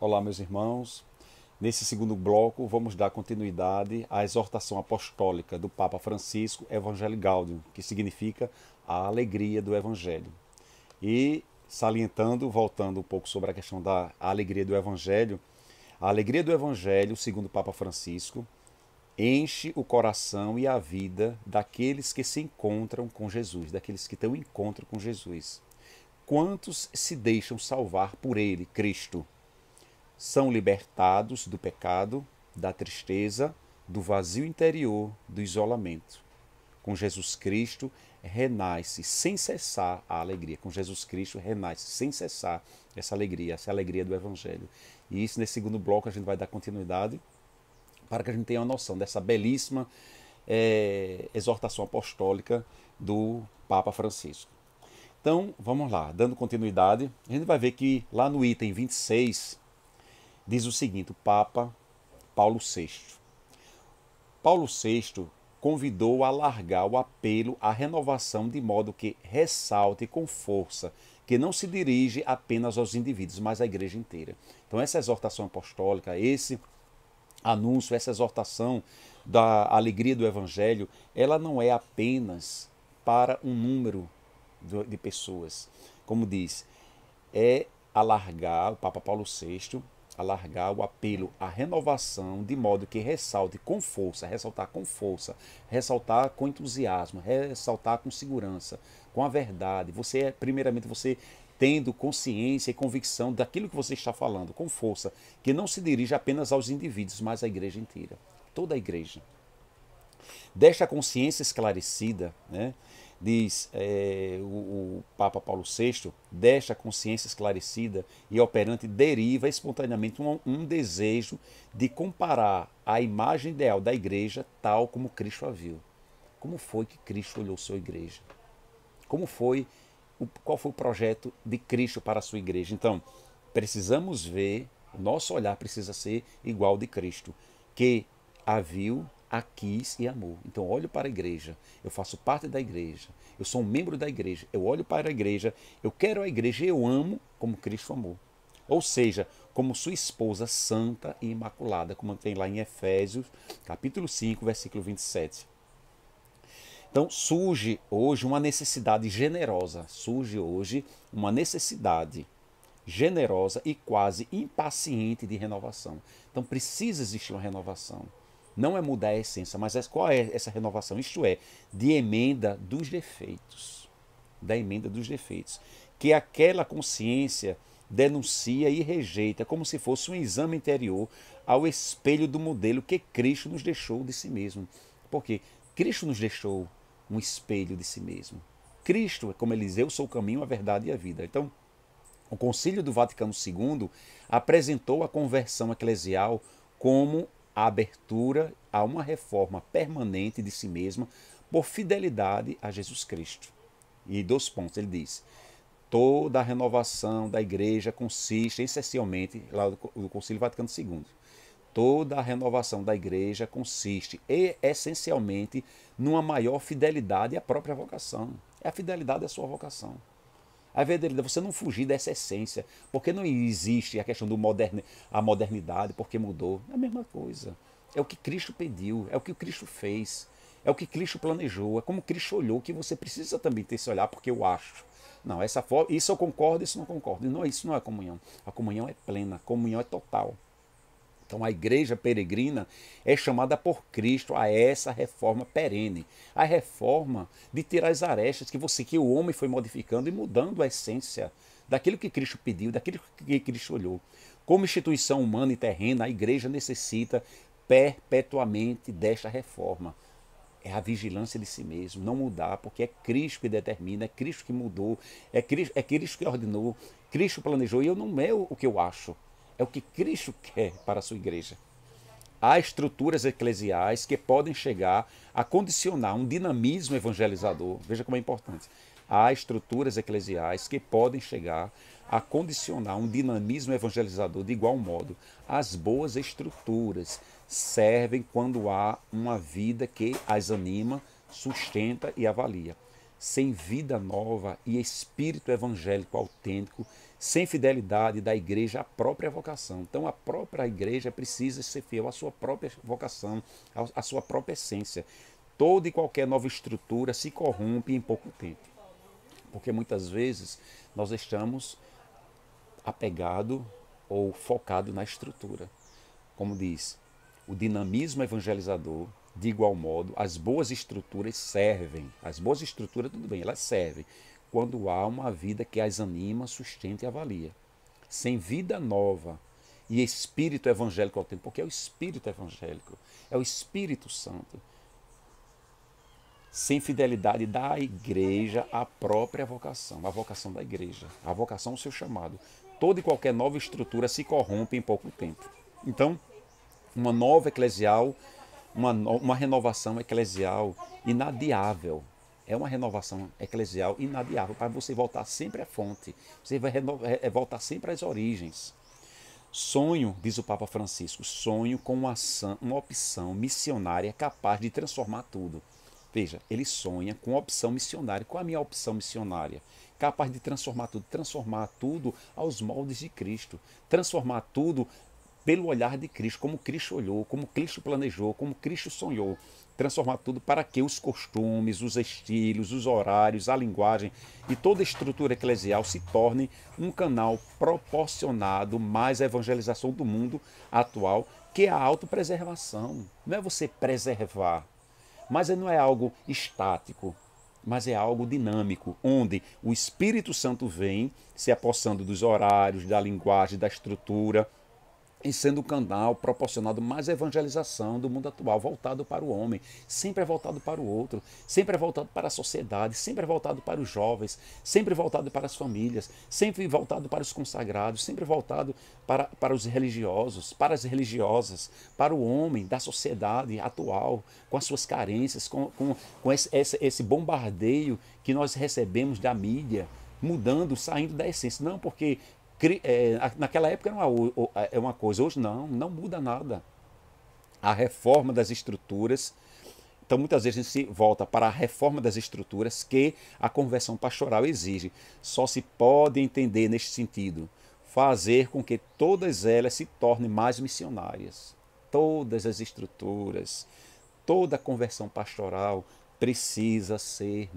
Olá, meus irmãos. Nesse segundo bloco, vamos dar continuidade à exortação apostólica do Papa Francisco, Evangelii Gaudium, que significa a alegria do Evangelho. E salientando, voltando um pouco sobre a questão da alegria do Evangelho, a alegria do Evangelho, segundo o Papa Francisco, enche o coração e a vida daqueles que se encontram com Jesus, daqueles que têm um encontro com Jesus. Quantos se deixam salvar por Ele, Cristo? São libertados do pecado, da tristeza, do vazio interior, do isolamento. Com Jesus Cristo renasce sem cessar a alegria. Com Jesus Cristo renasce sem cessar essa alegria do Evangelho. E isso, nesse segundo bloco, a gente vai dar continuidade para que a gente tenha uma noção dessa belíssima exortação apostólica do Papa Francisco. Então, vamos lá, dando continuidade, a gente vai ver que lá no item 26 diz o seguinte: o Papa Paulo VI. Paulo VI convidou a alargar o apelo à renovação de modo que ressalte com força que não se dirige apenas aos indivíduos, mas à igreja inteira. Então essa exortação apostólica, esse anúncio, essa exortação da alegria do Evangelho, ela não é apenas para um número de pessoas. Como diz, é alargar, o Papa Paulo VI, alargar o apelo à renovação de modo que ressalte com força, ressaltar com entusiasmo, ressaltar com segurança, com a verdade. Primeiramente, você tendo consciência e convicção daquilo que você está falando, com força, que não se dirige apenas aos indivíduos, mas à igreja inteira, toda a igreja. Desta consciência esclarecida, né, diz o Papa Paulo VI, desta consciência esclarecida e operante deriva espontaneamente um desejo de comparar a imagem ideal da igreja tal como Cristo a viu. Como foi que Cristo olhou sua igreja? Qual foi o projeto de Cristo para a sua igreja? Então, precisamos ver, o nosso olhar precisa ser igual de Cristo, que a viu, a quis e amou. Então, olho para a igreja, eu faço parte da igreja, eu sou um membro da igreja, eu olho para a igreja, eu quero a igreja e eu amo como Cristo amou. Ou seja, como sua esposa santa e imaculada, como tem lá em Efésios, capítulo 5, versículo 27. Então surge hoje uma necessidade generosa e quase impaciente de renovação. Então precisa existir uma renovação. Não é mudar a essência, mas qual é essa renovação? Isto é, de emenda dos defeitos. Da emenda dos defeitos. Que aquela consciência denuncia e rejeita como se fosse um exame interior ao espelho do modelo que Cristo nos deixou de si mesmo. Porque Cristo nos deixou um espelho de si mesmo. Cristo, como ele diz, eu sou o caminho, a verdade e a vida. Então, o Concílio do Vaticano II apresentou a conversão eclesial como a abertura a uma reforma permanente de si mesma por fidelidade a Jesus Cristo. E 2 pontos, ele diz: toda a renovação da igreja consiste essencialmente, lá do Concílio Vaticano II, toda a renovação da igreja consiste essencialmente numa maior fidelidade à própria vocação. É a fidelidade à sua vocação. A fidelidade, você não fugir dessa essência, porque não existe a questão a modernidade, porque mudou. É a mesma coisa. É o que Cristo pediu, é o que Cristo fez, é o que Cristo planejou, é como Cristo olhou, que você precisa também ter esse olhar, porque eu acho. Não, isso eu concordo, isso não concordo. Não, isso não é comunhão. A comunhão é plena, a comunhão é total. Então a igreja peregrina é chamada por Cristo a essa reforma perene, a reforma de tirar as arestas que o homem foi modificando e mudando a essência daquilo que Cristo pediu, daquilo que Cristo olhou. Como instituição humana e terrena, a igreja necessita perpetuamente desta reforma. É a vigilância de si mesmo, não mudar, porque é Cristo que determina, é Cristo que mudou, é Cristo que ordenou, Cristo planejou, e eu não é o que eu acho. É o que Cristo quer para a sua igreja. Há estruturas eclesiais que podem chegar a condicionar um dinamismo evangelizador. Veja como é importante. Há estruturas eclesiais que podem chegar a condicionar um dinamismo evangelizador de igual modo. As boas estruturas servem quando há uma vida que as anima, sustenta e avalia. Sem vida nova e espírito evangélico autêntico, sem fidelidade da igreja à própria vocação. Então a própria igreja precisa ser fiel à sua própria vocação, à sua própria essência. Toda e qualquer nova estrutura se corrompe em pouco tempo. Porque muitas vezes nós estamos apegados ou focados na estrutura. Como diz, o dinamismo evangelizador, de igual modo, as boas estruturas servem. As boas estruturas, tudo bem, elas servem quando há uma vida que as anima, sustenta e avalia. Sem vida nova e espírito evangélico ao tempo, porque é o espírito evangélico, é o Espírito Santo. Sem fidelidade da igreja à própria vocação, a vocação da igreja, a vocação ao seu chamado. Toda e qualquer nova estrutura se corrompe em pouco tempo. Então, uma nova eclesial, uma renovação eclesial inadiável. É uma renovação eclesial inadiável para você voltar sempre à fonte. Você vai voltar sempre às origens. Sonho, diz o Papa Francisco, sonho com uma opção missionária capaz de transformar tudo. Veja, ele sonha com opção missionária. Qual é a minha opção missionária? Capaz de transformar tudo aos moldes de Cristo, transformar tudo pelo olhar de Cristo, como Cristo olhou, como Cristo planejou, como Cristo sonhou. Transformar tudo para que os costumes, os estilos, os horários, a linguagem e toda a estrutura eclesial se torne um canal proporcionado mais à evangelização do mundo atual, que é a autopreservação. Não é você preservar, mas não é algo estático, mas é algo dinâmico, onde o Espírito Santo vem se apossando dos horários, da linguagem, da estrutura, e sendo o canal proporcionado mais evangelização do mundo atual, voltado para o homem, sempre é voltado para o outro, sempre é voltado para a sociedade, sempre é voltado para os jovens, sempre voltado para as famílias, sempre voltado para os consagrados, sempre voltado para os religiosos, para as religiosas, para o homem da sociedade atual, com as suas carências, com esse bombardeio que nós recebemos da mídia, mudando, saindo da essência. Não, porque naquela época era uma coisa, hoje não muda nada. A reforma das estruturas, então muitas vezes a gente se volta para a reforma das estruturas que a conversão pastoral exige. Só se pode entender neste sentido, fazer com que todas elas se tornem mais missionárias. Todas as estruturas, toda a conversão pastoral precisa ser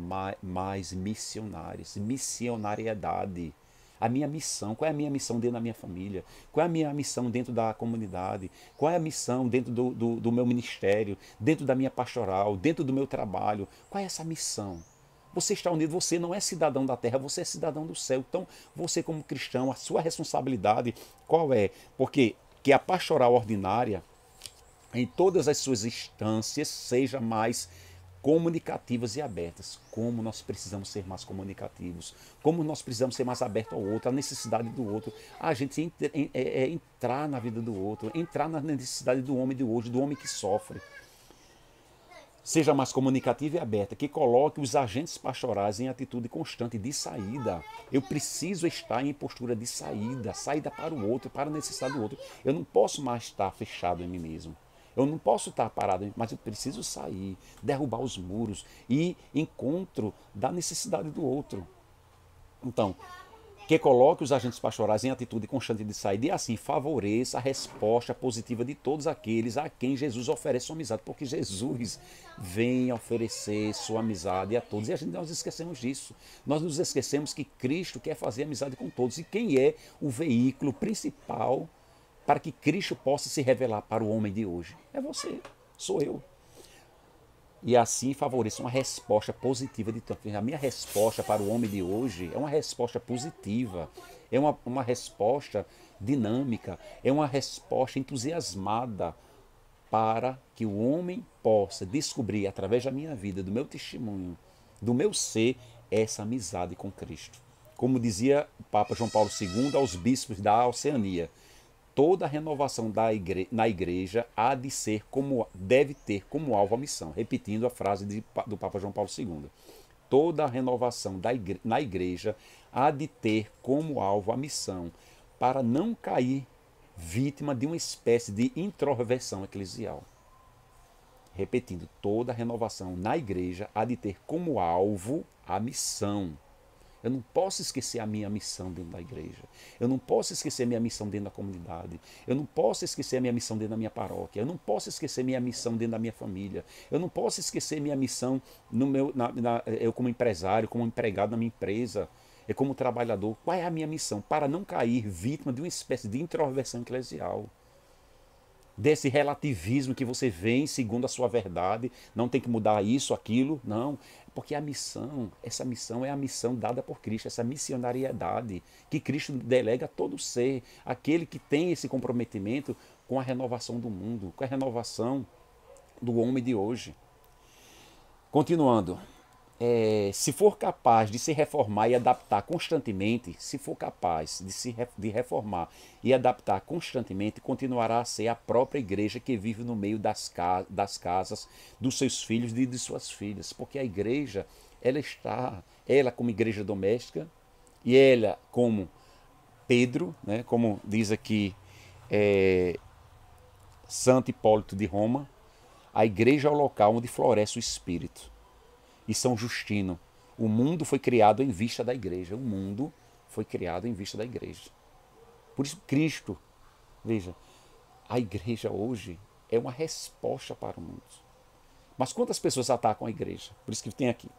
mais missionárias, missionariedade. A minha missão, qual é a minha missão dentro da minha família? Qual é a minha missão dentro da comunidade? Qual é a missão dentro do meu ministério, dentro da minha pastoral, dentro do meu trabalho? Qual é essa missão? Você está unido, você não é cidadão da terra, você é cidadão do céu. Então, você como cristão, a sua responsabilidade qual é? Porque que a pastoral ordinária, em todas as suas instâncias, seja mais comunicativas e abertas. Como nós precisamos ser mais comunicativos, como nós precisamos ser mais abertos ao outro, à necessidade do outro, a gente entrar na vida do outro, entrar na necessidade do homem de hoje, do homem que sofre. Seja mais comunicativa e aberta, que coloque os agentes pastorais em atitude constante de saída. Eu preciso estar em postura de saída, saída para o outro, para a necessidade do outro. Eu não posso mais estar fechado em mim mesmo. Eu não posso estar parado, mas eu preciso sair, derrubar os muros e encontro da necessidade do outro. Então, que coloque os agentes pastorais em atitude constante de saída e assim favoreça a resposta positiva de todos aqueles a quem Jesus oferece sua amizade, porque Jesus vem oferecer sua amizade a todos e nós esquecemos disso. Nós nos esquecemos que Cristo quer fazer amizade com todos e quem é o veículo principal para que Cristo possa se revelar para o homem de hoje? É você, sou eu. E assim favoreça uma resposta positiva de tanto. A minha resposta para o homem de hoje é uma resposta positiva, é uma resposta dinâmica, é uma resposta entusiasmada para que o homem possa descobrir através da minha vida, do meu testemunho, do meu ser, essa amizade com Cristo. Como dizia o Papa João Paulo II aos bispos da Oceania, toda renovação na igreja há de ser deve ter como alvo a missão. Repetindo a frase do Papa João Paulo II. Toda renovação na igreja há de ter como alvo a missão, para não cair vítima de uma espécie de introversão eclesial. Repetindo, toda renovação na igreja há de ter como alvo a missão, Eu não posso esquecer a minha missão dentro da igreja. Eu não posso esquecer a minha missão dentro da comunidade. Eu não posso esquecer a minha missão dentro da minha paróquia. Eu não posso esquecer a minha missão dentro da minha família. Eu não posso esquecer a minha missão no eu como empresário, como empregado na minha empresa, como trabalhador. Qual é a minha missão? Para não cair vítima de uma espécie de introversão eclesial. Desse relativismo que você vem segundo a sua verdade, não tem que mudar isso, aquilo, não. Porque a missão, essa missão é a missão dada por Cristo, essa missionariedade que Cristo delega a todo ser, aquele que tem esse comprometimento com a renovação do mundo, com a renovação do homem de hoje. Continuando. Se for capaz de se reformar e adaptar constantemente, se for capaz de reformar e adaptar constantemente, continuará a ser a própria igreja que vive no meio das casas dos seus filhos e de suas filhas. Porque a igreja, ela como igreja doméstica, e ela como Pedro, né, como diz aqui Santo Hipólito de Roma, a igreja é o local onde floresce o Espírito. E São Justino, o mundo foi criado em vista da igreja. O mundo foi criado em vista da igreja. Por isso, Cristo, veja, a igreja hoje é uma resposta para o mundo. Mas quantas pessoas atacam a igreja? Por isso que tem aqui.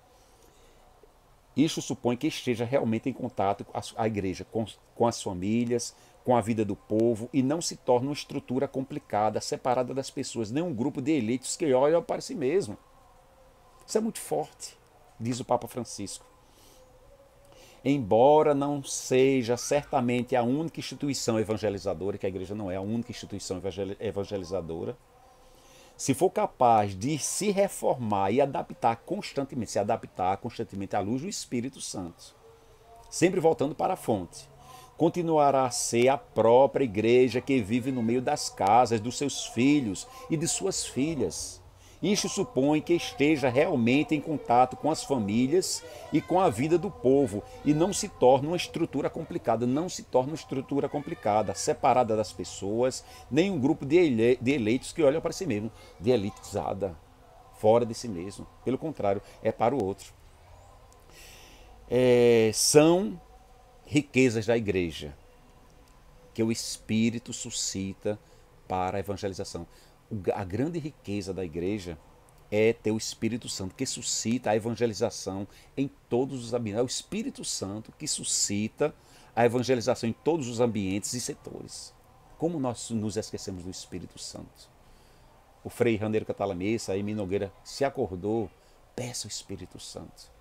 Isso supõe que esteja realmente em contato a igreja com as famílias, com a vida do povo, e não se torne uma estrutura complicada, separada das pessoas, nem um grupo de elites que olham para si mesmo. Isso é muito forte, diz o Papa Francisco. Embora não seja certamente a única instituição evangelizadora, que a igreja não é a única instituição evangelizadora, se for capaz de se reformar e adaptar constantemente à luz do Espírito Santo, sempre voltando para a fonte, continuará a ser a própria igreja que vive no meio das casas dos seus filhos e de suas filhas. Isso supõe que esteja realmente em contato com as famílias e com a vida do povo e não se torne uma estrutura complicada, separada das pessoas, nem um grupo de eleitos que olham para si mesmo, de elitizada, fora de si mesmo. Pelo contrário, é para o outro. São riquezas da igreja que o Espírito suscita para a evangelização. A grande riqueza da igreja é ter o Espírito Santo, que suscita a evangelização em todos os ambientes. É o Espírito Santo que suscita a evangelização em todos os ambientes e setores. Como nós nos esquecemos do Espírito Santo? O Frei Raneiro Catalamessa, a Emi Nogueira, se acordou, peça o Espírito Santo.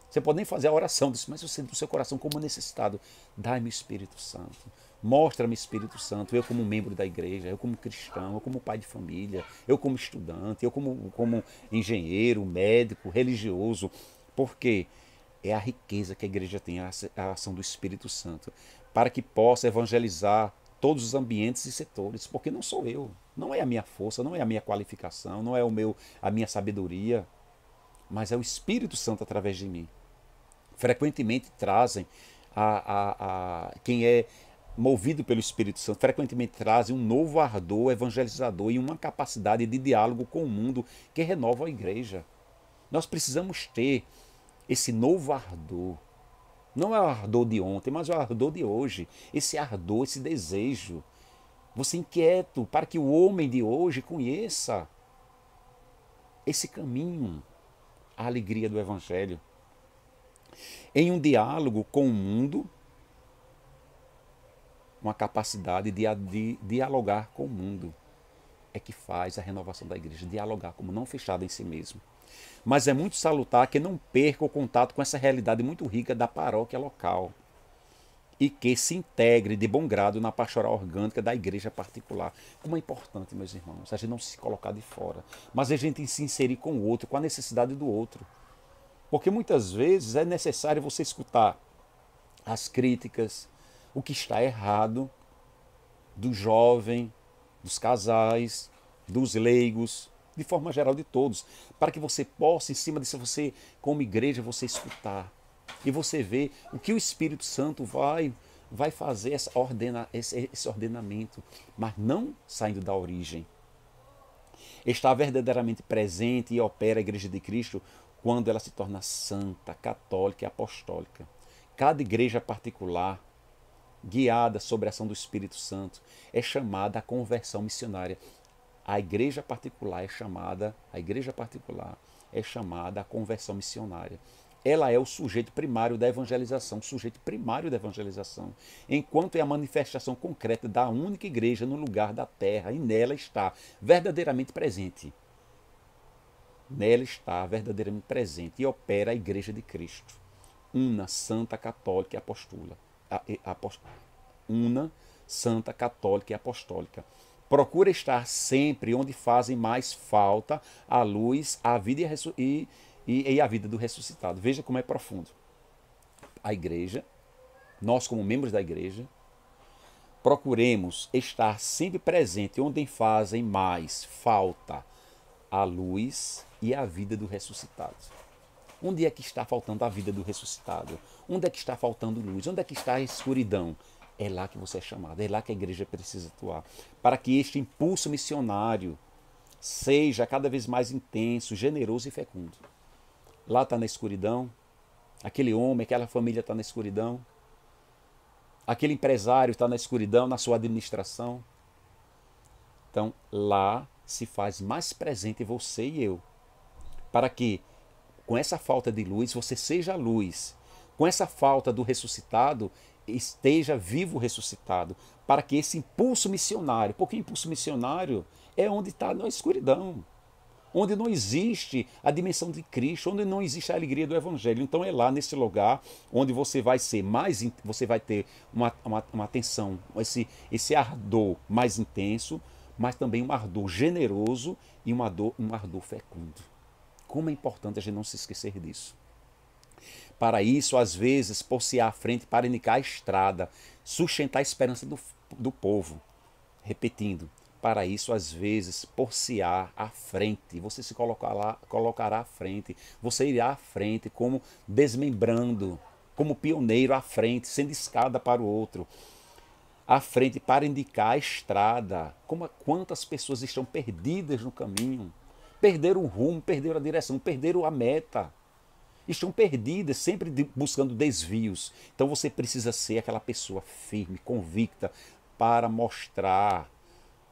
Você pode nem fazer a oração disso, mas você do seu coração como necessitado, dai-me o Espírito Santo. Mostra-me, Espírito Santo, eu como membro da igreja, eu como cristão, eu como pai de família, eu como estudante, eu como engenheiro, médico, religioso, porque é a riqueza que a igreja tem, a ação do Espírito Santo, para que possa evangelizar todos os ambientes e setores, porque não sou eu, não é a minha força, não é a minha qualificação, não é a minha sabedoria, mas é o Espírito Santo através de mim. Frequentemente trazem quem é movido pelo Espírito Santo, frequentemente trazem um novo ardor evangelizador e uma capacidade de diálogo com o mundo que renova a igreja. Nós precisamos ter esse novo ardor. Não é o ardor de ontem, mas é o ardor de hoje. Esse ardor, esse desejo. Você inquieto para que o homem de hoje conheça esse caminho, a alegria do Evangelho. Em um diálogo com o mundo, uma capacidade de dialogar com o mundo é que faz a renovação da igreja, dialogar como não fechada em si mesmo. Mas é muito salutar que não perca o contato com essa realidade muito rica da paróquia local e que se integre de bom grado na pastoral orgânica da igreja particular. Como é importante, meus irmãos, a gente não se colocar de fora, mas a gente se inserir com o outro, com a necessidade do outro. Porque muitas vezes é necessário você escutar as críticas, o que está errado do jovem, dos casais, dos leigos, de forma geral de todos, para que você possa, em cima disso, você, como igreja, você escutar. E você ver o que o Espírito Santo vai fazer esse ordenamento, mas não saindo da origem. Está verdadeiramente presente e opera a Igreja de Cristo quando ela se torna santa, católica e apostólica. Cada igreja particular, guiada sob a ação do Espírito Santo, é chamada à conversão missionária. A igreja particular é chamada à conversão missionária. Ela é o sujeito primário da evangelização, enquanto é a manifestação concreta da única igreja no lugar da terra, e nela está verdadeiramente presente. Nela está verdadeiramente presente e opera a Igreja de Cristo, una, santa, católica e una, santa, católica e apostólica. Procura estar sempre onde fazem mais falta a luz, a vida e a vida do ressuscitado. Veja como é profundo. A igreja, nós como membros da igreja, procuremos estar sempre presente onde fazem mais falta a luz e a vida do ressuscitado. Onde é que está faltando a vida do ressuscitado? Onde é que está faltando luz? Onde é que está a escuridão? É lá que você é chamado, é lá que a igreja precisa atuar. Para que este impulso missionário seja cada vez mais intenso, generoso e fecundo. Lá está na escuridão, aquele homem, aquela família está na escuridão, aquele empresário está na escuridão, na sua administração. Então, lá se faz mais presente você e eu, para que, com essa falta de luz, você seja a luz. Com essa falta do ressuscitado, esteja vivo o ressuscitado, para que esse impulso missionário, porque impulso missionário é onde está na escuridão, onde não existe a dimensão de Cristo, onde não existe a alegria do Evangelho. Então é lá nesse lugar onde você vai ser mais, você vai ter uma atenção, esse ardor mais intenso, mas também um ardor generoso e um ardor fecundo. Como é importante a gente não se esquecer disso. Para isso, às vezes, por-se-á à frente para indicar a estrada, sustentar a esperança do povo. Repetindo, para isso, às vezes, por-se-á à frente, você se colocará à frente, você irá à frente como desmembrando, como pioneiro à frente, sendo escada para o outro. À frente para indicar a estrada. Quantas pessoas estão perdidas no caminho, perderam o rumo, perderam a direção, perderam a meta. Estão perdidas, sempre buscando desvios. Então você precisa ser aquela pessoa firme, convicta, para mostrar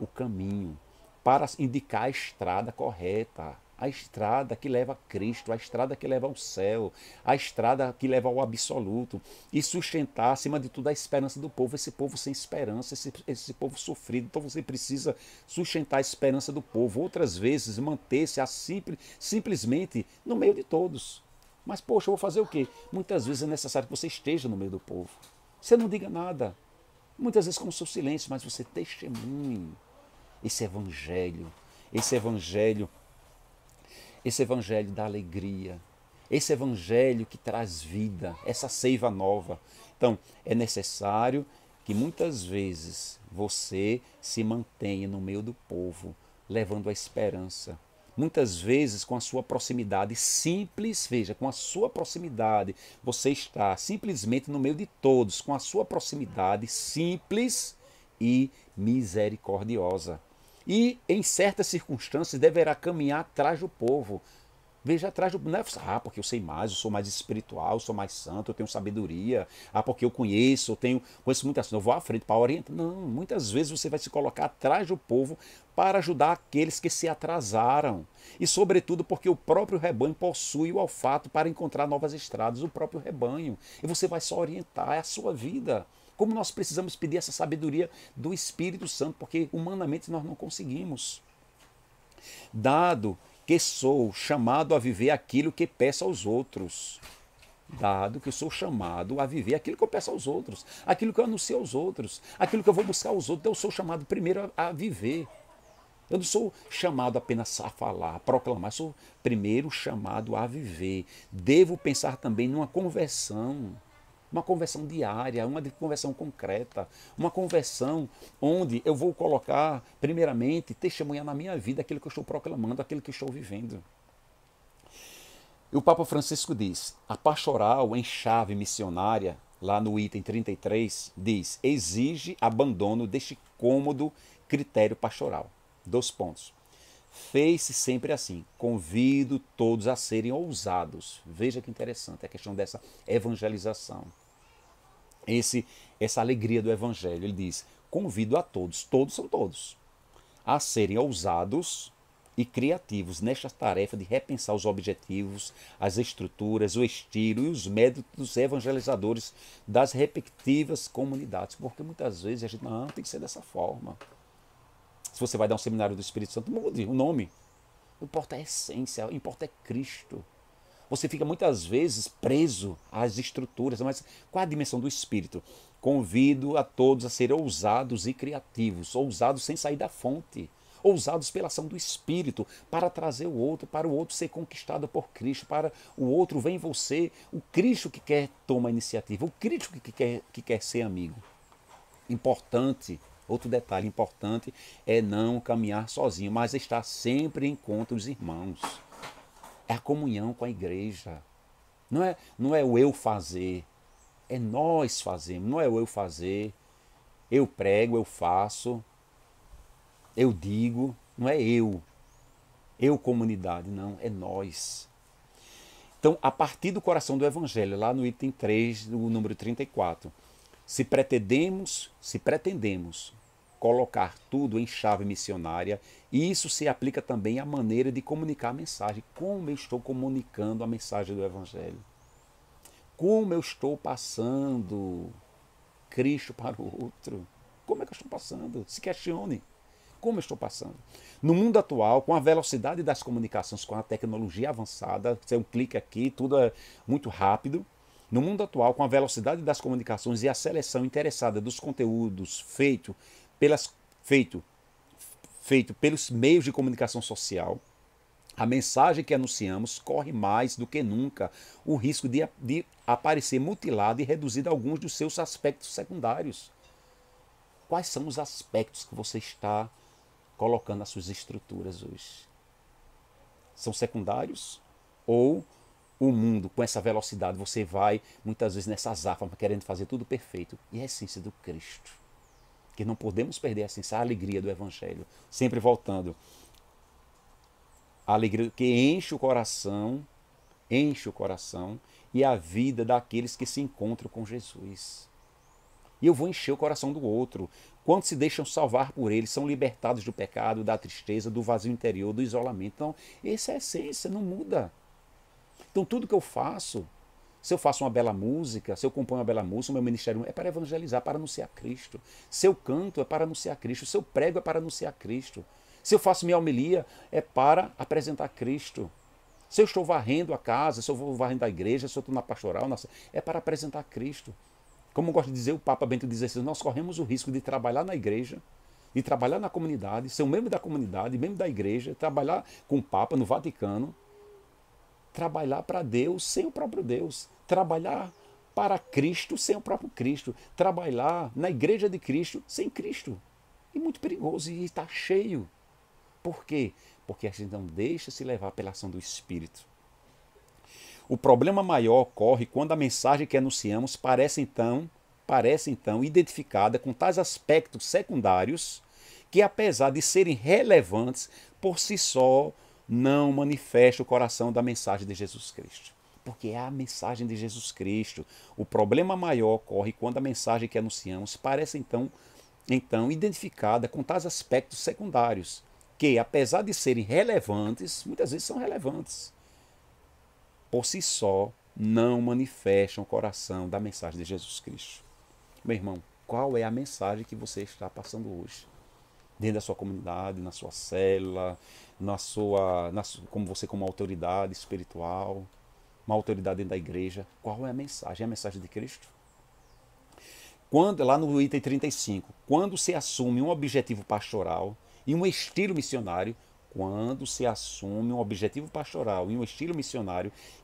o caminho, para indicar a estrada correta, a estrada que leva a Cristo, a estrada que leva ao céu, a estrada que leva ao absoluto, e sustentar, acima de tudo, a esperança do povo, esse povo sem esperança, esse povo sofrido. Então você precisa sustentar a esperança do povo. Outras vezes, manter-se simplesmente no meio de todos. Mas, poxa, eu vou fazer o quê? Muitas vezes é necessário que você esteja no meio do povo. Você não diga nada. Muitas vezes com o seu silêncio, mas você testemunhe esse evangelho da alegria, esse evangelho que traz vida, essa seiva nova. Então, é necessário que muitas vezes você se mantenha no meio do povo, levando a esperança. Muitas vezes com a sua proximidade simples, veja, com a sua proximidade, você está simplesmente no meio de todos, com a sua proximidade simples e misericordiosa. E em certas circunstâncias deverá caminhar atrás do povo. Veja atrás do... Não é, porque eu sei mais, eu sou mais espiritual, eu sou mais santo, eu tenho sabedoria. Porque eu conheço muitas coisas, eu vou à frente para orientar. Não, muitas vezes você vai se colocar atrás do povo para ajudar aqueles que se atrasaram. E sobretudo porque o próprio rebanho possui o olfato para encontrar novas estradas, o próprio rebanho. E você vai só orientar, é a sua vida. Como nós precisamos pedir essa sabedoria do Espírito Santo, porque humanamente nós não conseguimos. Dado que sou chamado a viver aquilo que peço aos outros. Dado que eu sou chamado a viver aquilo que eu peço aos outros, aquilo que eu anuncio aos outros, aquilo que eu vou buscar aos outros, eu sou chamado primeiro a viver. Eu não sou chamado apenas a falar, a proclamar, eu sou primeiro chamado a viver. Devo pensar também numa conversão. Uma conversão diária, uma conversão concreta, uma conversão onde eu vou colocar, primeiramente, testemunhar na minha vida aquilo que eu estou proclamando, aquilo que eu estou vivendo. E o Papa Francisco diz, a pastoral em chave missionária, lá no item 33, diz, exige abandono deste cômodo critério pastoral. 2 pontos. Fez-se sempre assim, convido todos a serem ousados. Veja que interessante a questão dessa evangelização. essa alegria do Evangelho. Ele diz: convido a todos, todos são todos, a serem ousados e criativos nesta tarefa de repensar os objetivos, as estruturas, o estilo e os métodos evangelizadores das respectivas comunidades. Porque muitas vezes a gente, não, tem que ser dessa forma. Se você vai dar um seminário do Espírito Santo, mude o nome. Não importa a essência, o que importa é Cristo. Você fica muitas vezes preso às estruturas, mas qual a dimensão do Espírito? Convido a todos a serem ousados e criativos, ousados sem sair da fonte, ousados pela ação do Espírito, para trazer o outro, para o outro ser conquistado por Cristo, para o outro ver em você o Cristo que quer tomar iniciativa, o Cristo que quer ser amigo. Importante, outro detalhe importante é não caminhar sozinho, mas estar sempre em conta dos irmãos. É a comunhão com a igreja. Não é o eu fazer, é nós fazemos. Não é o eu fazer, eu prego, eu faço, eu digo, não é eu comunidade, não, é nós. Então, a partir do coração do Evangelho, lá no item 3, do número 34, se pretendemos colocar tudo em chave missionária, isso se aplica também à maneira de comunicar a mensagem. Como eu estou comunicando a mensagem do Evangelho? Como eu estou passando Cristo para o outro? Como é que eu estou passando? Se questione. Como eu estou passando? No mundo atual, com a velocidade das comunicações, com a tecnologia avançada, você um clique aqui, tudo é muito rápido. No mundo atual, com a velocidade das comunicações e a seleção interessada dos conteúdos feito pelos meios de comunicação social, a mensagem que anunciamos corre mais do que nunca o risco de aparecer mutilada e reduzida a alguns dos seus aspectos secundários. Quais são os aspectos que você está colocando nas suas estruturas hoje? São secundários? Ou o mundo, com essa velocidade, você vai muitas vezes nessa azáfama querendo fazer tudo perfeito? E a essência do Cristo. Que não podemos perder a essência, a alegria do Evangelho. Sempre voltando. A alegria que enche o coração e a vida daqueles que se encontram com Jesus. E eu vou encher o coração do outro. Quando se deixam salvar por ele, são libertados do pecado, da tristeza, do vazio interior, do isolamento. Então, essa é a essência, não muda. Então, tudo que eu faço, se eu faço uma bela música, se eu componho uma bela música, o meu ministério é para evangelizar, para anunciar Cristo. Se eu canto, é para anunciar Cristo. Se eu prego, é para anunciar Cristo. Se eu faço minha homilia, é para apresentar Cristo. Se eu estou varrendo a casa, se eu vou varrendo a igreja, se eu estou na pastoral, é para apresentar Cristo. Como gosta de dizer o Papa Bento XVI, nós corremos o risco de trabalhar na igreja, de trabalhar na comunidade, ser um membro da comunidade, membro da igreja, trabalhar com o Papa no Vaticano, trabalhar para Deus sem o próprio Deus, trabalhar para Cristo sem o próprio Cristo, trabalhar na igreja de Cristo sem Cristo. E muito perigoso, e está cheio. Por quê? Porque a gente não deixa se levar pela ação do Espírito. O problema maior ocorre quando a mensagem que anunciamos parece então identificada com tais aspectos secundários que, apesar de serem relevantes, por si só não manifestam o coração da mensagem de Jesus Cristo. Porque é a mensagem de Jesus Cristo. O problema maior ocorre quando a mensagem que anunciamos parece então identificada com tais aspectos secundários que, apesar de serem relevantes, muitas vezes são relevantes, por si só, não manifestam o coração da mensagem de Jesus Cristo. Meu irmão, qual é a mensagem que você está passando hoje? Dentro da sua comunidade, na sua célula, como você como autoridade espiritual, uma autoridade dentro da igreja. Qual é a mensagem? É a mensagem de Cristo? Lá no item 35, quando se assume um objetivo pastoral e um estilo missionário,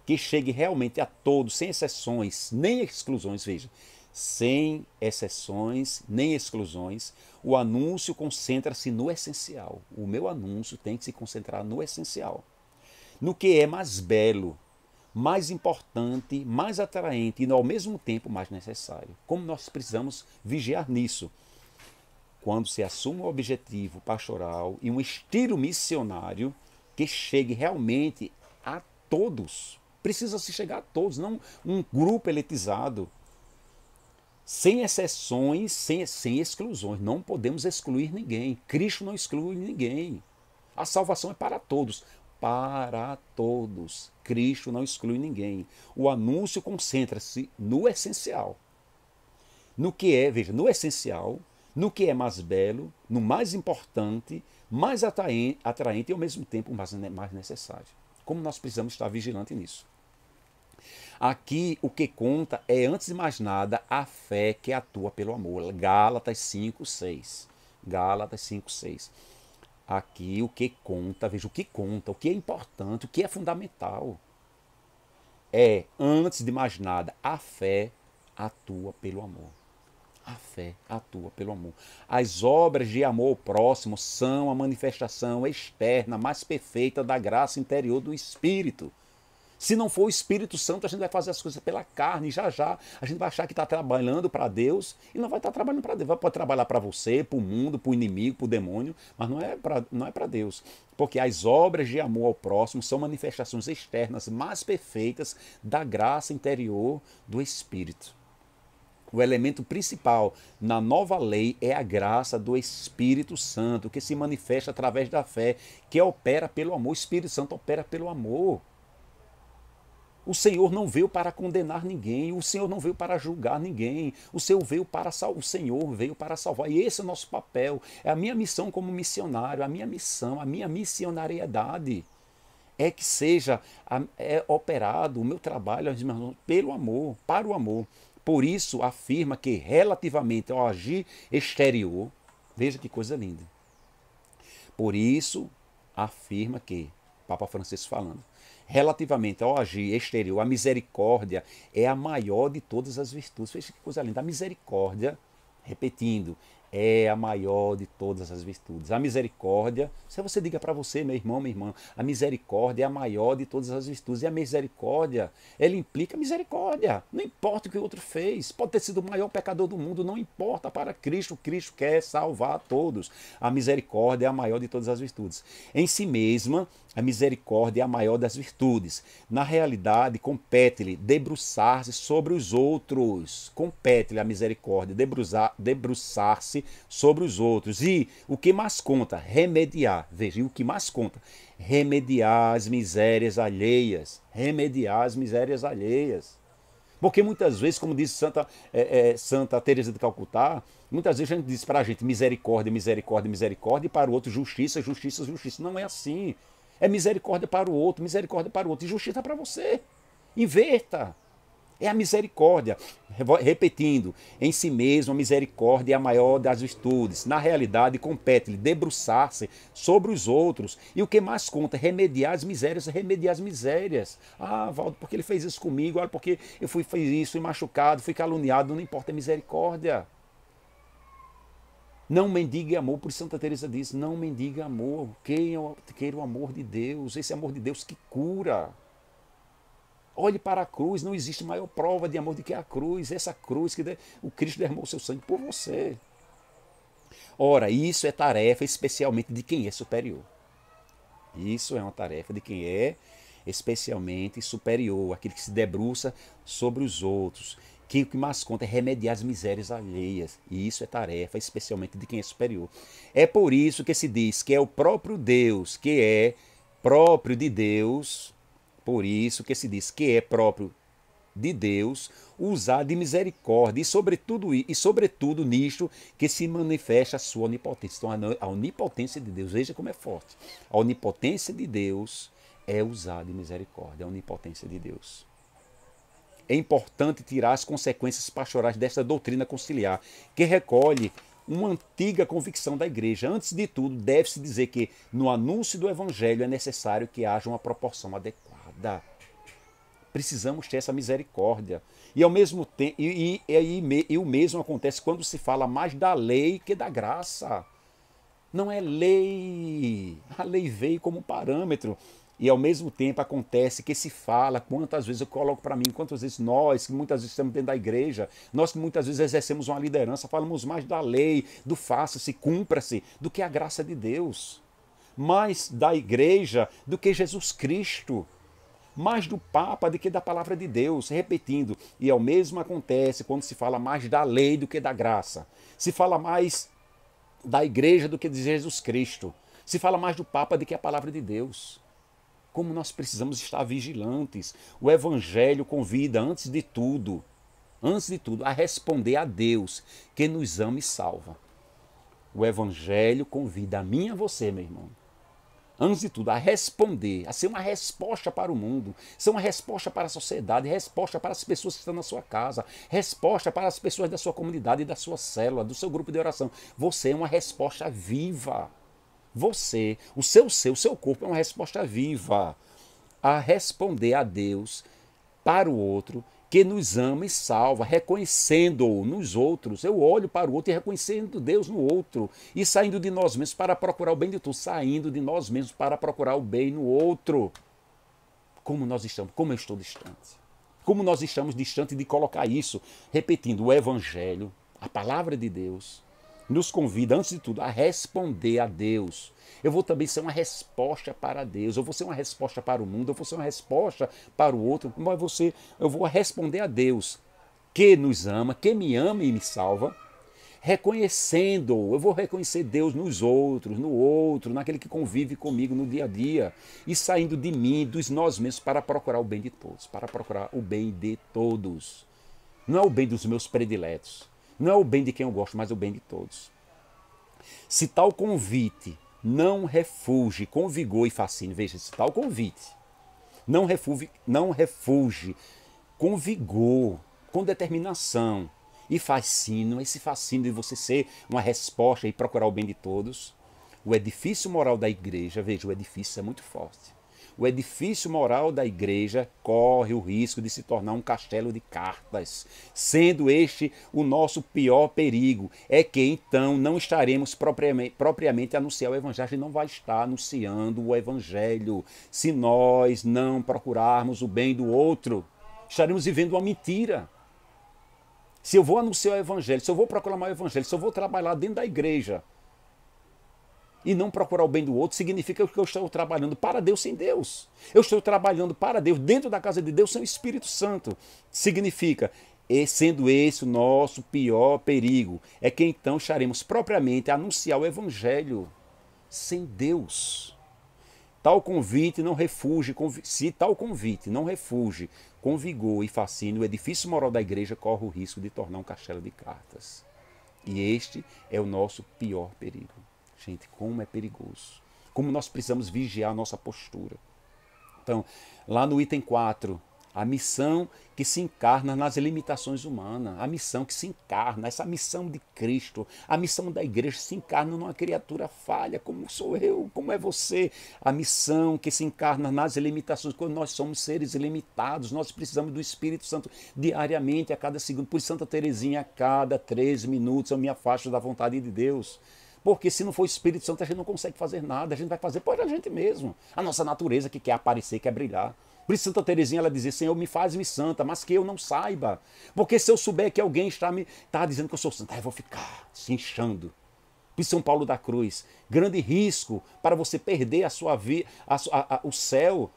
que chegue realmente a todos, sem exceções nem exclusões, veja, sem exceções nem exclusões, o anúncio concentra-se no essencial. O meu anúncio tem que se concentrar no essencial, no que é mais belo, mais importante, mais atraente e ao mesmo tempo mais necessário. Como nós precisamos vigiar nisso? Quando se assume um objetivo pastoral e um estilo missionário que chegue realmente a todos. Precisa se chegar a todos, não um grupo elitizado. sem exceções, sem exclusões. Não podemos excluir ninguém. Cristo não exclui ninguém. A salvação é para todos. Para todos. Cristo não exclui ninguém. O anúncio concentra-se no essencial. No que é, veja, no essencial, no que é mais belo, no mais importante, mais atraente e ao mesmo tempo mais necessário. Como nós precisamos estar vigilantes nisso. Aqui o que conta é, antes de mais nada, a fé que atua pelo amor. Gálatas 5:6. Gálatas 5:6. Aqui o que conta, veja, o que conta, o que é importante, o que é fundamental. É, antes de mais nada, a fé atua pelo amor. A fé atua pelo amor. As obras de amor ao próximo são a manifestação externa mais perfeita da graça interior do Espírito. Se não for o Espírito Santo, a gente vai fazer as coisas pela carne. Já a gente vai achar que está trabalhando para Deus e não vai estar trabalhando para Deus. Pode trabalhar para você, para o mundo, para o inimigo, para o demônio, mas não é para Deus. Porque as obras de amor ao próximo são manifestações externas mais perfeitas da graça interior do Espírito. O elemento principal na nova lei é a graça do Espírito Santo, que se manifesta através da fé, que opera pelo amor. O Espírito Santo opera pelo amor. O Senhor não veio para condenar ninguém, o Senhor não veio para julgar ninguém, o Senhor veio para salvar. E esse é o nosso papel, é a minha missão como missionário, a minha missão, a minha missionariedade. É que seja operado o meu trabalho pelo amor, para o amor. Por isso, afirma que relativamente ao agir exterior, veja que coisa linda. Por isso, afirma que, Papa Francisco falando, relativamente ao agir exterior, a misericórdia é a maior de todas as virtudes. Veja que coisa linda. A misericórdia, repetindo, é a maior de todas as virtudes. A misericórdia, se você diga para você, meu irmão, minha irmã, a misericórdia é a maior de todas as virtudes. E a misericórdia, ela implica misericórdia. Não importa o que o outro fez. Pode ter sido o maior pecador do mundo, não importa para Cristo. Cristo quer salvar todos. A misericórdia é a maior de todas as virtudes. Em si mesma, a misericórdia é a maior das virtudes. Na realidade, compete-lhe debruçar-se sobre os outros. Compete-lhe a misericórdia debruçar-se sobre os outros. E o que mais conta? Remediar. Veja, e o que mais conta? Remediar as misérias alheias. Remediar as misérias alheias. Porque muitas vezes, como disse Santa Teresa de Calcutá, muitas vezes a gente diz para a gente misericórdia, misericórdia, misericórdia, e para o outro justiça, justiça, justiça. Não é assim. É misericórdia para o outro, misericórdia para o outro, e justiça para você. Inverta. É a misericórdia. Repetindo, em si mesmo a misericórdia é a maior das virtudes. Na realidade, compete-lhe debruçar-se sobre os outros. E o que mais conta? Remediar as misérias, remediar as misérias. Ah, Valdo, porque ele fez isso comigo? Olha, porque eu fiz isso, fui machucado, fui caluniado. Não importa, é misericórdia. Não mendigue amor, por isso Santa Teresa diz, não mendigue amor, queira o amor de Deus, esse amor de Deus que cura. Olhe para a cruz, não existe maior prova de amor do que a cruz, essa cruz que o Cristo derramou o seu sangue por você. Ora, isso é tarefa especialmente de quem é superior. Isso é uma tarefa de quem é especialmente superior, aquele que se debruça sobre os outros, que o que mais conta é remediar as misérias alheias. E isso é tarefa especialmente de quem é superior. É por isso que se diz que é o próprio Deus, que é próprio de Deus, por isso que se diz que é próprio de Deus usar de misericórdia e sobretudo nisto que se manifesta a sua onipotência. Então a onipotência de Deus, veja como é forte. A onipotência de Deus é usar de misericórdia, a onipotência de Deus. É importante tirar as consequências pastorais desta doutrina conciliar, que recolhe uma antiga convicção da igreja. Antes de tudo, deve-se dizer que no anúncio do evangelho é necessário que haja uma proporção adequada. Precisamos ter essa misericórdia. E ao mesmo tempo, e o mesmo acontece quando se fala mais da lei que da graça. Não é lei. A lei veio como parâmetro. E ao mesmo tempo acontece que se fala, quantas vezes eu coloco para mim, quantas vezes nós, que muitas vezes estamos dentro da igreja, nós que muitas vezes exercemos uma liderança, falamos mais da lei, do faça-se, cumpra-se, do que a graça de Deus. Mais da igreja do que Jesus Cristo. mais do Papa do que da palavra de Deus, repetindo. E é o mesmo acontece quando se fala mais da lei do que da graça. Se fala mais da igreja do que de Jesus Cristo. Se fala mais do Papa do que a palavra de Deus. Como nós precisamos estar vigilantes. O Evangelho convida, antes de tudo, a responder a Deus, que nos ama e salva. O Evangelho convida a mim e a você, meu irmão, antes de tudo, a responder, a ser uma resposta para o mundo, ser uma resposta para a sociedade, resposta para as pessoas que estão na sua casa, resposta para as pessoas da sua comunidade, da sua célula, do seu grupo de oração. Você é uma resposta viva. Você, o seu corpo é uma resposta viva a responder a Deus para o outro, que nos ama e salva, reconhecendo-o nos outros. Eu olho para o outro e reconhecendo Deus no outro, e saindo de nós mesmos para procurar o bem de todos, saindo de nós mesmos para procurar o bem no outro. Como nós estamos, como eu estou distante. Como nós estamos distante de colocar isso, repetindo, o Evangelho, a palavra de Deus, nos convida, antes de tudo, a responder a Deus. Eu vou também ser uma resposta para Deus, eu vou ser uma resposta para o mundo, eu vou ser uma resposta para o outro, mas eu vou responder a Deus, que nos ama, que me ama e me salva, reconhecendo, eu vou reconhecer Deus nos outros, no outro, naquele que convive comigo no dia a dia, e saindo de mim, dos nós mesmos, para procurar o bem de todos, para procurar o bem de todos. Não é o bem dos meus prediletos, não é o bem de quem eu gosto, mas o bem de todos. Se tal convite não refugie com vigor e fascínio, veja, se tal convite não refugie com vigor, com determinação e fascínio, esse fascínio de você ser uma resposta e procurar o bem de todos, o edifício moral da igreja, veja, o edifício é muito forte. O edifício moral da igreja corre o risco de se tornar um castelo de cartas, sendo este o nosso pior perigo. É que então não estaremos propriamente a anunciar o Evangelho, a gente não vai estar anunciando o Evangelho se nós não procurarmos o bem do outro. Estaremos vivendo uma mentira. Se eu vou anunciar o Evangelho, se eu vou proclamar o Evangelho, se eu vou trabalhar dentro da igreja e não procurar o bem do outro, significa que eu estou trabalhando para Deus sem Deus. Eu estou trabalhando para Deus dentro da casa de Deus sem o Espírito Santo. Significa, e sendo esse o nosso pior perigo, é que então estaremos propriamente a anunciar o Evangelho sem Deus. Tal convite não refugie, se tal convite não refugie com vigor e fascínio, o edifício moral da igreja corre o risco de tornar um castelo de cartas. E este é o nosso pior perigo. Gente, como é perigoso. Como nós precisamos vigiar a nossa postura. Então, lá no item 4, a missão que se encarna nas limitações humanas. A missão que se encarna, essa missão de Cristo, a missão da igreja se encarna numa criatura falha, como sou eu, como é você. A missão que se encarna nas limitações, quando nós somos seres limitados, nós precisamos do Espírito Santo diariamente, a cada segundo. Por Santa Teresinha, a cada 3 minutos eu me afasto da vontade de Deus. Porque se não for o Espírito Santo, a gente não consegue fazer nada, a gente vai fazer por a gente mesmo. A nossa natureza que quer aparecer, quer brilhar. Por isso Santa Teresinha, ela dizia, Senhor, me faz-me santa, mas que eu não saiba. Porque se eu souber que alguém está dizendo que eu sou santa, eu vou ficar se inchando. Por São Paulo da Cruz, grande risco para você perder a sua vida, o céu,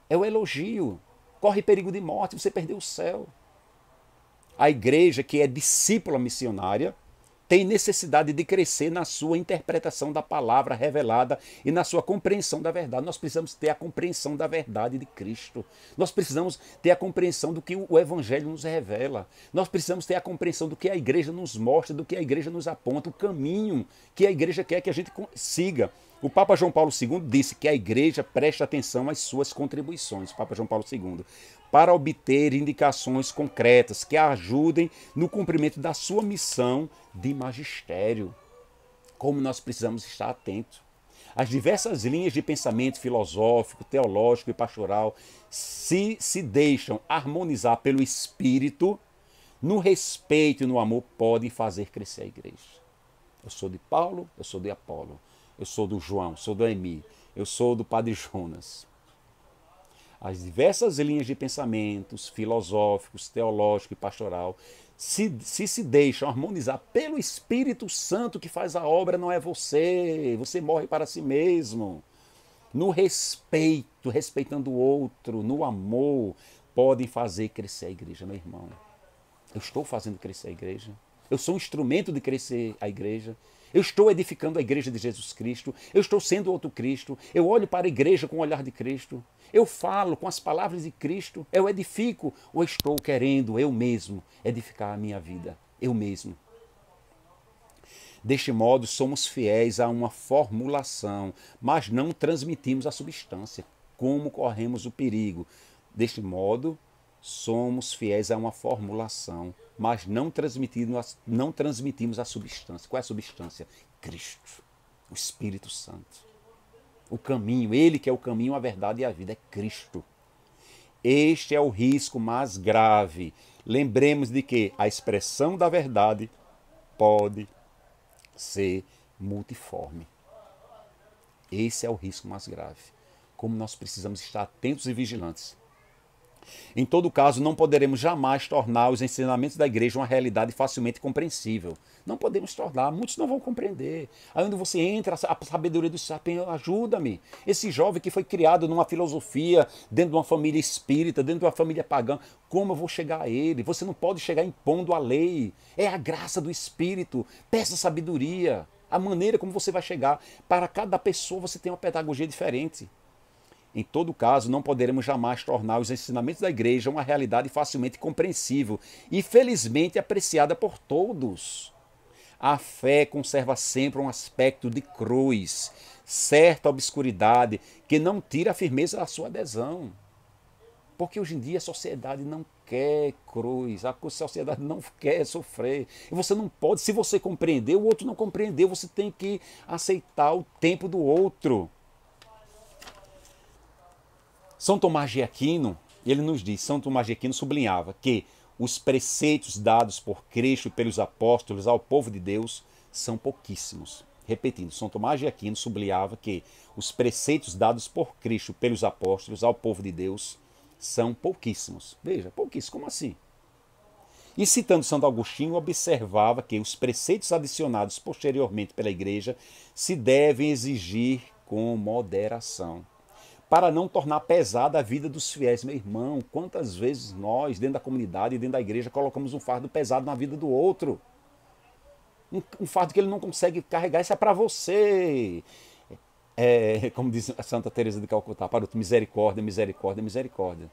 é o elogio. Corre perigo de morte, você perder o céu. A igreja, que é discípula missionária, tem necessidade de crescer na sua interpretação da palavra revelada e na sua compreensão da verdade. Nós precisamos ter a compreensão da verdade de Cristo. Nós precisamos ter a compreensão do que o Evangelho nos revela. Nós precisamos ter a compreensão do que a igreja nos mostra, do que a igreja nos aponta, o caminho que a igreja quer que a gente siga. O Papa João Paulo II disse que a igreja preste atenção às suas contribuições, o Papa João Paulo II, para obter indicações concretas que a ajudem no cumprimento da sua missão de magistério. Como nós precisamos estar atentos. As diversas linhas de pensamento filosófico, teológico e pastoral se deixam harmonizar pelo Espírito, no respeito e no amor, podem fazer crescer a igreja. Eu sou de Paulo, eu sou de Apolo. Eu sou do João, sou do Emi, eu sou do Padre Jonas. As diversas linhas de pensamentos filosóficos, teológico e pastoral se deixam harmonizar pelo Espírito Santo que faz a obra, não é você. Você morre para si mesmo. no respeito, respeitando o outro, no amor, podem fazer crescer a igreja, meu irmão. Eu estou fazendo crescer a igreja. Eu sou um instrumento de crescer a igreja. Eu estou edificando a igreja de Jesus Cristo. Eu estou sendo outro Cristo. Eu olho para a igreja com o olhar de Cristo. Eu falo com as palavras de Cristo. Eu edifico ou estou querendo eu mesmo edificar a minha vida. Eu mesmo. Deste modo, somos fiéis a uma formulação, mas não transmitimos a substância. Como corremos o perigo? Deste modo, somos fiéis a uma formulação, mas não transmitimos a substância. Qual é a substância? Cristo, o Espírito Santo. O caminho, Ele que é o caminho, a verdade e a vida, é Cristo. Este é o risco mais grave. Lembremos de que a expressão da verdade pode ser multiforme. Esse é o risco mais grave. Como nós precisamos estar atentos e vigilantes. Em todo caso, não poderemos jamais tornar os ensinamentos da igreja uma realidade facilmente compreensível. Não podemos tornar, muitos não vão compreender. Aí onde você entra, a sabedoria do Senhor, ajuda-me. Esse jovem que foi criado numa filosofia, dentro de uma família espírita, dentro de uma família pagã, como eu vou chegar a ele? Você não pode chegar impondo a lei. É a graça do Espírito. Peça sabedoria. A maneira como você vai chegar. Para cada pessoa você tem uma pedagogia diferente. Em todo caso, não poderemos jamais tornar os ensinamentos da igreja uma realidade facilmente compreensível e felizmente apreciada por todos. A fé conserva sempre um aspecto de cruz, certa obscuridade que não tira a firmeza da sua adesão. Porque hoje em dia a sociedade não quer cruz, a sociedade não quer sofrer. E você não pode, se você compreender, o outro não compreendeu, você tem que aceitar o tempo do outro. São Tomás de Aquino, ele nos diz, São Tomás de Aquino sublinhava que os preceitos dados por Cristo e pelos apóstolos ao povo de Deus são pouquíssimos. Repetindo, São Tomás de Aquino sublinhava que os preceitos dados por Cristo e pelos apóstolos ao povo de Deus são pouquíssimos. Veja, pouquíssimos, como assim? E citando Santo Agostinho, observava que os preceitos adicionados posteriormente pela igreja se devem exigir com moderação, para não tornar pesada a vida dos fiéis. Meu irmão, quantas vezes nós, dentro da comunidade e dentro da igreja, colocamos um fardo pesado na vida do outro? Um fardo que ele não consegue carregar, isso é para você. Como diz a Santa Teresa de Calcutá, para o misericórdia, misericórdia, misericórdia.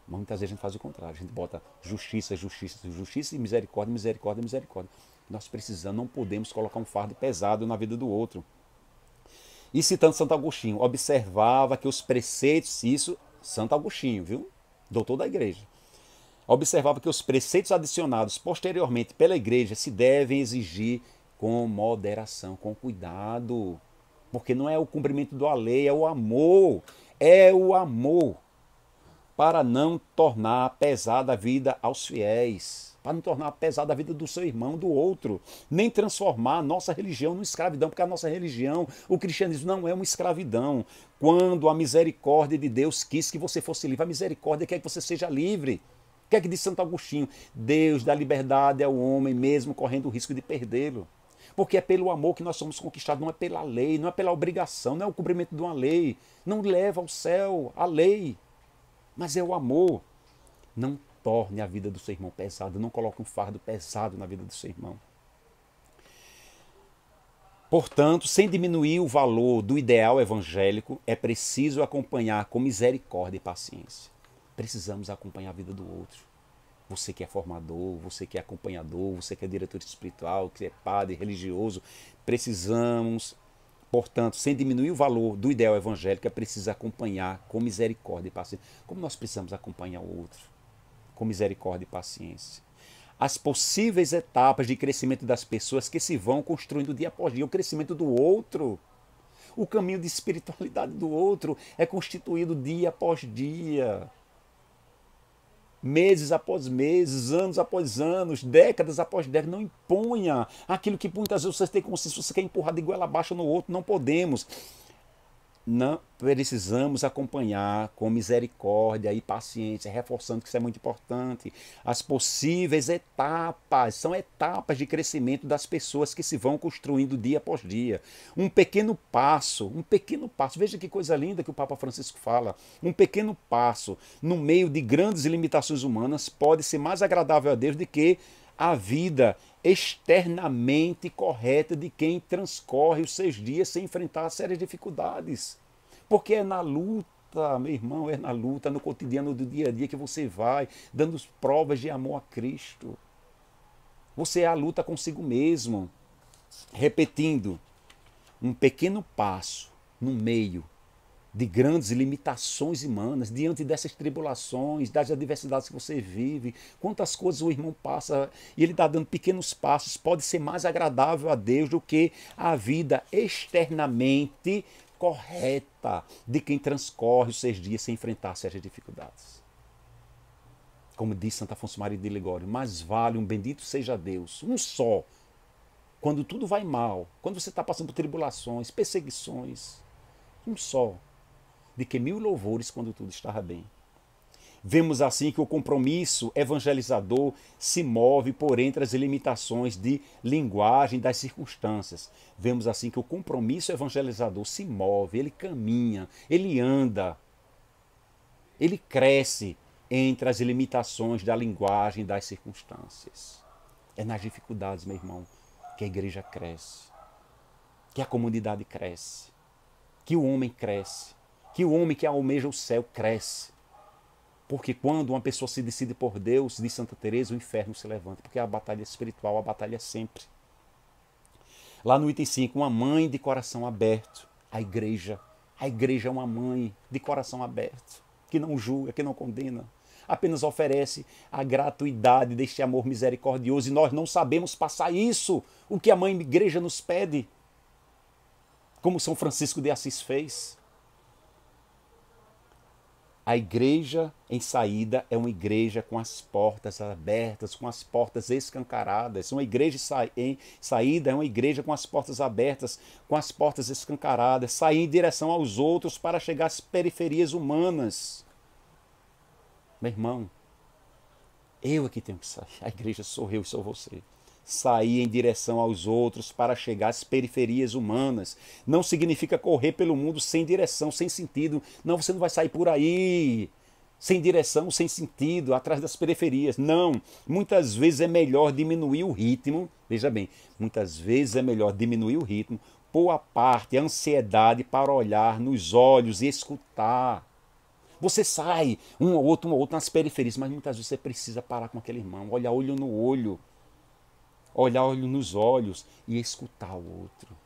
Mas muitas vezes a gente faz o contrário, a gente bota justiça, justiça, justiça e misericórdia, misericórdia, misericórdia. Nós precisamos, não podemos colocar um fardo pesado na vida do outro. E citando Santo Agostinho, observava que os preceitos, isso, Santo Agostinho, viu? Doutor da igreja. Observava que os preceitos adicionados posteriormente pela igreja se devem exigir com moderação, com cuidado. Porque não é o cumprimento da lei, é o amor. É o amor. Para não tornar pesada a vida aos fiéis. Para não tornar pesada a vida do seu irmão, do outro. Nem transformar a nossa religião numa escravidão, porque a nossa religião, o cristianismo não é uma escravidão. Quando a misericórdia de Deus quis que você fosse livre, a misericórdia quer que você seja livre. O que é que diz Santo Agostinho? Deus dá liberdade ao homem mesmo correndo o risco de perdê-lo. Porque é pelo amor que nós somos conquistados, não é pela lei, não é pela obrigação, não é o cumprimento de uma lei. Não leva ao céu a lei, mas é o amor. Não torne a vida do seu irmão pesada, não coloque um fardo pesado na vida do seu irmão. Portanto, sem diminuir o valor do ideal evangélico, é preciso acompanhar com misericórdia e paciência. Precisamos acompanhar a vida do outro. Você que é formador, você que é acompanhador, você que é diretor espiritual, que é padre, religioso, precisamos, portanto, sem diminuir o valor do ideal evangélico, é preciso acompanhar com misericórdia e paciência. Como nós precisamos acompanhar o outro? Com misericórdia e paciência. As possíveis etapas de crescimento das pessoas que se vão construindo dia após dia, o crescimento do outro. O caminho de espiritualidade do outro é constituído dia após dia. Meses após meses, anos após anos, décadas após décadas. Não imponha aquilo que muitas vezes você tem consciência, você quer empurrar de goela abaixo no outro, não podemos. não precisamos acompanhar com misericórdia e paciência, reforçando que isso é muito importante, as possíveis etapas, são etapas de crescimento das pessoas que se vão construindo dia após dia. Um pequeno passo, veja que coisa linda que o Papa Francisco fala, um pequeno passo no meio de grandes limitações humanas pode ser mais agradável a Deus do que a vida externamente correta de quem transcorre os seus dias sem enfrentar sérias dificuldades. Porque é na luta, meu irmão, é na luta, no cotidiano do dia a dia que você vai dando provas de amor a Cristo. Você é a luta consigo mesmo. Repetindo, um pequeno passo no meio de grandes limitações humanas, diante dessas tribulações, das adversidades que você vive, quantas coisas o irmão passa e ele está dando pequenos passos, pode ser mais agradável a Deus do que a vida externamente correta de quem transcorre os seus dias sem enfrentar certas dificuldades. Como diz Santo Afonso Maria de Ligório, mais vale um bendito seja Deus, um só, quando tudo vai mal, quando você está passando por tribulações, perseguições, um só, de que 1000 louvores quando tudo estava bem. Vemos assim que o compromisso evangelizador se move por entre as limitações de linguagem das circunstâncias. Vemos assim que o compromisso evangelizador se move, ele caminha, ele anda, ele cresce entre as limitações da linguagem das circunstâncias. É nas dificuldades, meu irmão, que a igreja cresce, que a comunidade cresce, que o homem cresce, que o homem que almeja o céu cresce. Porque quando uma pessoa se decide por Deus, diz Santa Teresa, o inferno se levanta. Porque a batalha espiritual, a batalha é sempre. Lá no item 5, uma mãe de coração aberto. A igreja é uma mãe de coração aberto, que não julga, que não condena. Apenas oferece a gratuidade deste amor misericordioso. E nós não sabemos passar isso, o que a mãe igreja nos pede. Como São Francisco de Assis fez. A igreja em saída é uma igreja com as portas abertas, com as portas escancaradas. Uma igreja em saída é uma igreja com as portas abertas, com as portas escancaradas, sair em direção aos outros para chegar às periferias humanas. Meu irmão, eu é que tenho que sair. A igreja sou eu e sou você. Sair em direção aos outros para chegar às periferias humanas. Não significa correr pelo mundo sem direção, sem sentido. Não, você não vai sair por aí sem direção, sem sentido, atrás das periferias. Não. Muitas vezes é melhor diminuir o ritmo. Veja bem, muitas vezes é melhor diminuir o ritmo, pôr à parte a ansiedade para olhar nos olhos e escutar. Você sai um ou outro nas periferias, mas muitas vezes você precisa parar com aquele irmão, olhar olho no olho. Olhar olho nos olhos e escutar o outro.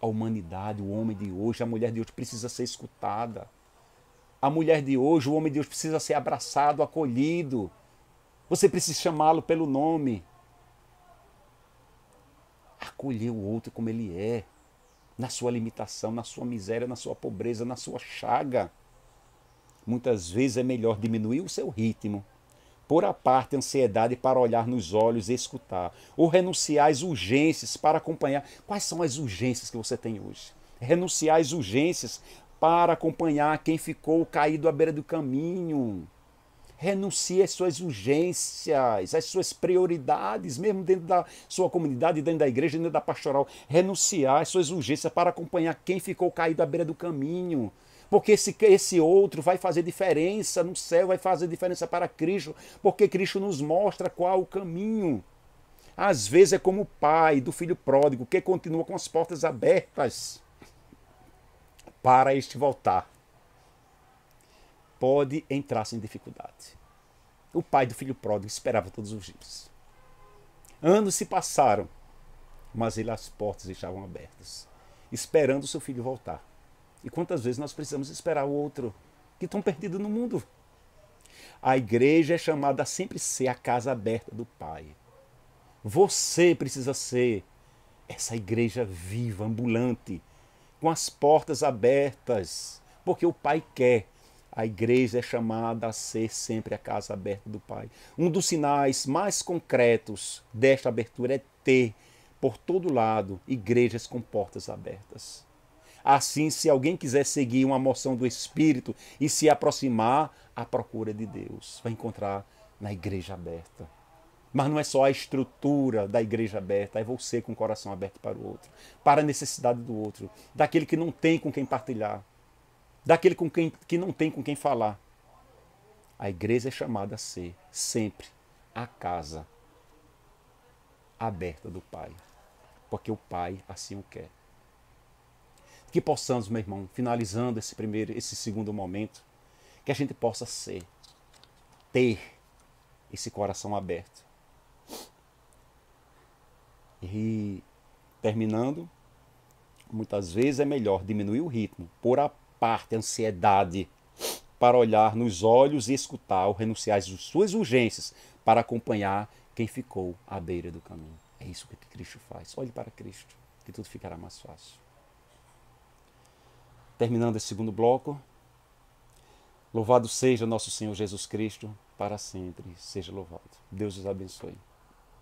A humanidade, o homem de hoje, a mulher de hoje precisa ser escutada. A mulher de hoje, o homem de hoje precisa ser abraçado, acolhido. Você precisa chamá-lo pelo nome. Acolher o outro como ele é, na sua limitação, na sua miséria, na sua pobreza, na sua chaga. Muitas vezes é melhor diminuir o seu ritmo, pôr à parte a ansiedade para olhar nos olhos e escutar. Ou renunciar às urgências para acompanhar. Quais são as urgências que você tem hoje? Renunciar às urgências para acompanhar quem ficou caído à beira do caminho. Renuncie às suas urgências, às suas prioridades, mesmo dentro da sua comunidade, dentro da igreja, dentro da pastoral. Renunciar às suas urgências para acompanhar quem ficou caído à beira do caminho. Porque esse outro vai fazer diferença no céu, vai fazer diferença para Cristo, porque Cristo nos mostra qual o caminho. Às vezes é como o pai do filho pródigo, que continua com as portas abertas para este voltar. Pode entrar sem dificuldade. O pai do filho pródigo esperava todos os dias. Anos se passaram, mas as portas estavam abertas, esperando o seu filho voltar. E quantas vezes nós precisamos esperar o outro que estão perdidos no mundo? A igreja é chamada a sempre ser a casa aberta do Pai. Você precisa ser essa igreja viva, ambulante, com as portas abertas, porque o Pai quer. A igreja é chamada a ser sempre a casa aberta do Pai. Um dos sinais mais concretos desta abertura é ter, por todo lado, igrejas com portas abertas. Assim, se alguém quiser seguir uma moção do Espírito e se aproximar à procura de Deus, vai encontrar na igreja aberta. Mas não é só a estrutura da igreja aberta, é você com o coração aberto para o outro, para a necessidade do outro, daquele que não tem com quem partilhar, daquele que não tem com quem falar. A igreja é chamada a ser sempre a casa aberta do Pai, porque o Pai assim o quer. Que possamos, meu irmão, finalizando esse segundo momento, que a gente possa ter esse coração aberto. E terminando, muitas vezes é melhor diminuir o ritmo, pôr à parte a ansiedade para olhar nos olhos e escutar ou renunciar às suas urgências para acompanhar quem ficou à beira do caminho. É isso que Cristo faz. Olhe para Cristo, que tudo ficará mais fácil. Terminando esse segundo bloco, louvado seja nosso Senhor Jesus Cristo, para sempre seja louvado. Deus os abençoe.